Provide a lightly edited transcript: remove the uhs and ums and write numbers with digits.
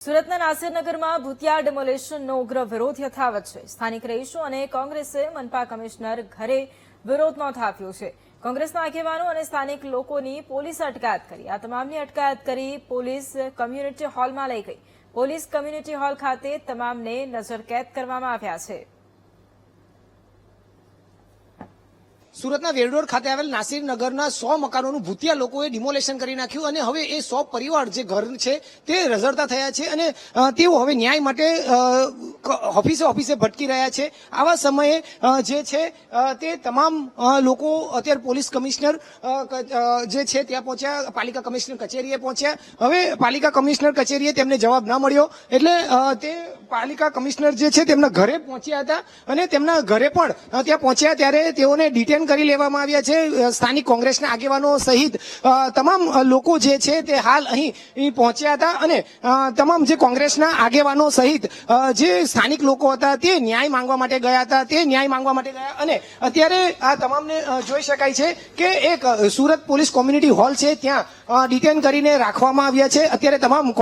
સુરતના નાસિરનગરમાં ભૂતિયા ડેમોલેશનનો ઉગ્ર વિરોધ યથાવત છે। સ્થાનિક રહીશો અને કોંગ્રેસે મનપા કમિશનર ઘરે વિરોધ નોંધાવ્યો છે। કોંગ્રેસના આગેવાનો અને સ્થાનિક લોકોની પોલીસે અટકાયત કરી। આ તમામની અટકાયત કરી પોલીસ કમ્યુનિટી હોલમાં લઈ ગઈ। પોલીસ કમ્યુનિટી હોલ ખાતે તમામને નજરકેદ કરવામાં આવ્યા છે। સુરતના વેરડોર ખાતે આવેલ નાસિરનગરના 100 મકાનોનું ભૂતિયા લોકોએ ડિમોલેશન કરી નાખ્યું અને હવે એ 100 પરિવાર જે ઘર છે તે રઝળતા થયા છે અને તેઓ હવે ન્યાય માટે ઓફિસે ભટકી રહ્યા છે। આવા સમયે જે છે તે તમામ લોકો અત્યારે પોલીસ કમિશનર જે છે ત્યાં પહોંચ્યા, પાલિકા કમિશનર કચેરીએ પહોંચ્યા। હવે પાલિકા કમિશનર કચેરીએ તેમને જવાબ ના મળ્યો એટલે તે પાલિકા કમિશનર જે છે તેમના ઘરે પહોંચ્યા હતા અને તેમના ઘરે પણ ત્યાં પહોંચ્યા ત્યારે તેઓને ડિટેન કરી લેવામાં આવ્યા છે। સ્થાનિક કોંગ્રેસના આગેવાનો સહિત તમામ લોકો જે છે તે હાલ અહીં પહોંચ્યા હતા અને તમામ જે કોંગ્રેસના આગેવાનો સહિત જે સ્થાનિક લોકો હતા તે ન્યાય માંગવા માટે ગયા હતા। તે ન્યાય માંગવા માટે ગયા અને અત્યારે આ તમામને જોઈ શકાય છે કે એક સુરત પોલીસ કોમ્યુનિટી હોલ છે ત્યાં ડિટેન કરીને રાખવામાં આવ્યા છે। અત્યારે તમામ